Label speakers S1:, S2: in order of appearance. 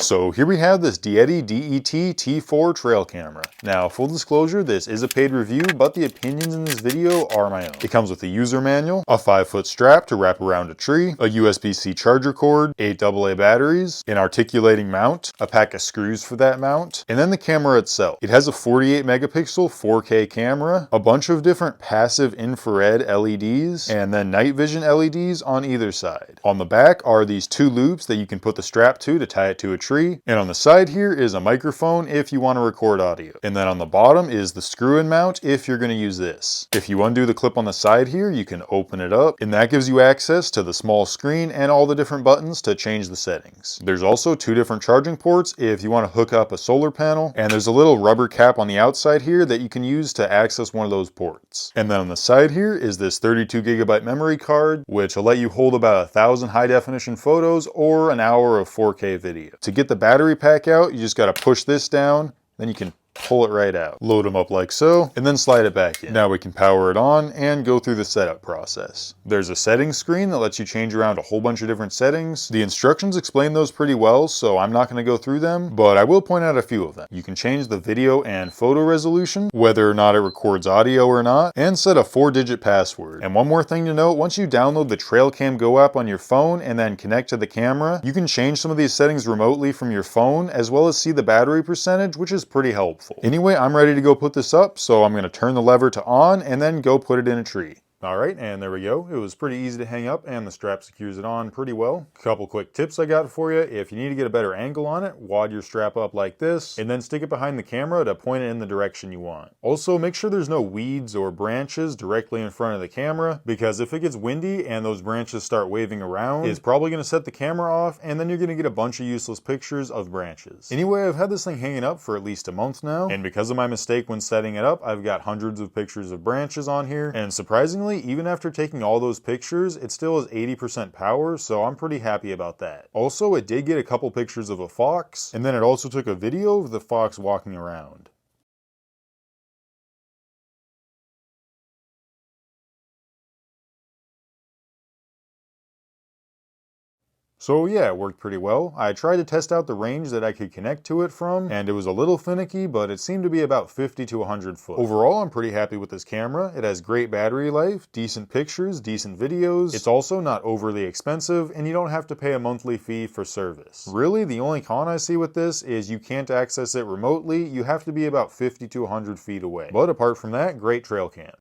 S1: So here we have this DEATTI DET T4 trail camera. Now, full disclosure, this is a paid review, but the opinions in this video are my own. It comes with a user manual, a 5-foot strap to wrap around a tree, a USB-C charger cord, 8 AA batteries, an articulating mount, a pack of screws for that mount, and then the camera itself. It has a 48 megapixel 4K camera, a bunch of different passive infrared LEDs, and then night vision LEDs on either side. On the back are these 2 loops that you can put the strap to tie it to a tree, and on the side here is a microphone if you want to record audio. And then on the bottom is the screw-in mount if you're going to use this. If you undo the clip on the side here, you can open it up, and that gives you access to the small screen and all the different buttons to change the settings. There's also 2 different charging ports if you want to hook up a solar panel, and there's a little rubber cap on the outside here that you can use to access one of those ports. And then on the side here is this 32 gigabyte memory card, which will let you hold about 1,000 high definition photos or an hour of 4K video. To get the battery pack out, you just got to push this down, then you can pull it right out. Load them up like so, and then slide it back in. Now we can power it on and go through the setup process. There's a settings screen that lets you change around a whole bunch of different settings. The instructions explain those pretty well, so I'm not going to go through them, but I will point out a few of them. You can change the video and photo resolution, whether or not it records audio or not, and set a 4-digit password. And one more thing to note, once you download the TrailCam Go app on your phone and then connect to the camera, you can change some of these settings remotely from your phone, as well as see the battery percentage, which is pretty helpful. Anyway, I'm ready to go put this up, so I'm going to turn the lever to on and then go put it in a tree. Alright, and there we go. It was pretty easy to hang up, and the strap secures it on pretty well. A couple quick tips I got for you. If you need to get a better angle on it, wad your strap up like this, and then stick it behind the camera to point it in the direction you want. Also, make sure there's no weeds or branches directly in front of the camera, because if it gets windy and those branches start waving around, it's probably going to set the camera off, and then you're going to get a bunch of useless pictures of branches. Anyway, I've had this thing hanging up for at least a month now, and because of my mistake when setting it up, I've got hundreds of pictures of branches on here, and surprisingly, even after taking all those pictures, it still has 80% power, so I'm pretty happy about that. Also, it did get a couple pictures of a fox, and then it also took a video of the fox walking around. So yeah, it worked pretty well. I tried to test out the range that I could connect to it from, and it was a little finicky, but it seemed to be about 50 to 100 foot. Overall, I'm pretty happy with this camera. It has great battery life, decent pictures, decent videos. It's also not overly expensive, and you don't have to pay a monthly fee for service. Really, the only con I see with this is you can't access it remotely. You have to be about 50 to 100 feet away. But apart from that, great trail cam.